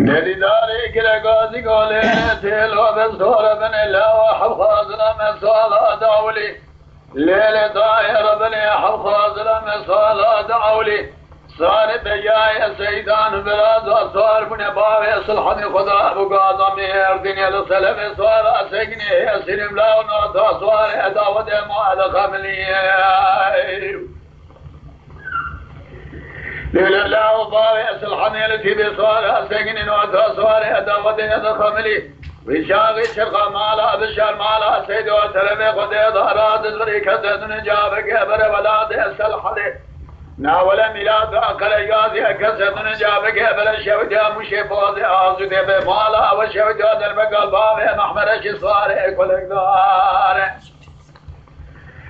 نادي داري كلا قاضي قولي تيلو بصورة بن الله وحفظنا من صلاة دولي ليلة داير بني حفظنا من صلاة دولي صار بجاي سيدان بلاد وصار من باوي صلحني خدا بقاضي مير دنيا لسلم صار سجني سلم لا ونوتا صار اداود ما خملي ليلة لا وباوي صلحني التي بصار سجني نوتا صار اداود خملي وشاغي شرقا مالا بشار مالا سيدو سلم خدا دارات الغريكة نجابك بر ولاد صلحني ناولا ميلاد أقل يازي أكسد نجابك بلا شوجا مشيفوزي آزو دي بمالا وشوجا دربقال بابي محمد شصاري كل اقدار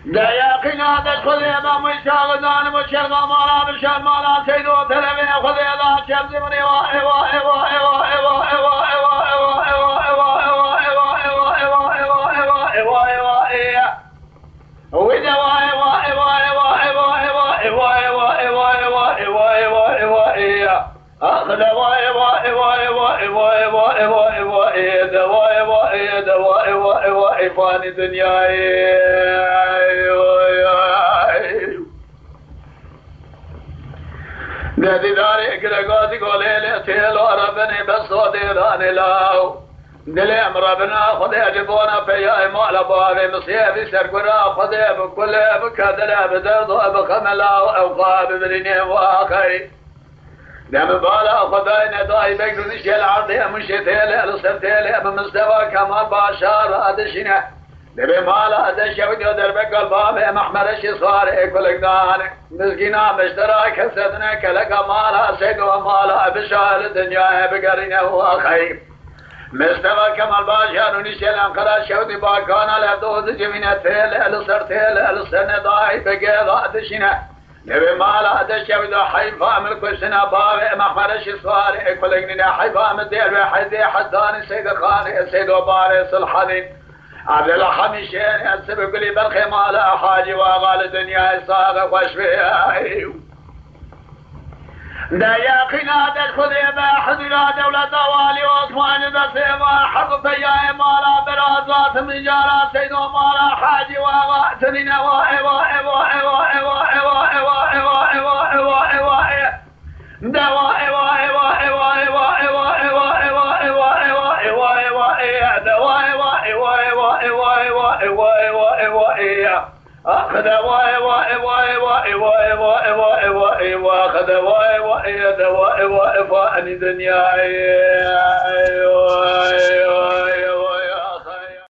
دايا قنادة خذي امام الشاغدان مشرقا مالا بشار مالا سيدو تلمي خذي الله شمزي من ايوا ايوا ايوا ايوا ايوا ايوا ايوا ايوا ايوا ايوا ايوا ايوا ايوا ايوا ايوا ايوا ايوا وإذا واي واي واي واي واي واي واي واي واي واي واي واي أخذ واي واي واي واي واي واي واي واي دواي واي دواي واي واي فاني دنياي نادي داري كلا قاضي قولي لي تيلو ربني بس وديراني لاو دلي ربنا خذي أجبونا في مال بابي مصيبي سرقنا خذي بكل بكذل بدرض بخملا أوقاب بدني واخي دم بالا خذينا داي بقدر نشيل عرضي مشيتيلي لصرتيلي بمستوى كمال باشار أدشنا دبي مالا أدشا وديو دربك البابي محمد صاري كل قدان مسكينا مشترى كسدنا كلك مالا سيدو مالا بشار الدنيا بقرنا واخي مستوى كمال باشار ونشيل انقرا شودي باكانا لابدوز جمينة تيل الصر تيل الصر نداي بقيض أدشنا نبي مالا أدشا ودو حيفا ملك سنا بابي محمد صاري كل قدنا حيفا مدير بحيدي حداني سيد خاني سيد وباري صلحاني عبد الله حميشين السبب لي برخي مالا حاجي واغال الدنيا صاغ وشفي دايا قنادة خذي باحد لا دولة دوالي وعثمان بسيما حرب فيا مالا برازات من جارة سيدو مالا حاجي واغال سنين واي واي واي واي واي واي واي واي واي واي واي دواي واي واي واي واي واي واي واي واي واي واي واي دواي واي واي واي واي واي واي واي واي أخذ واي واي واي واي واي واي واي واي وأخذ واي واي دواي واي فاني دنياي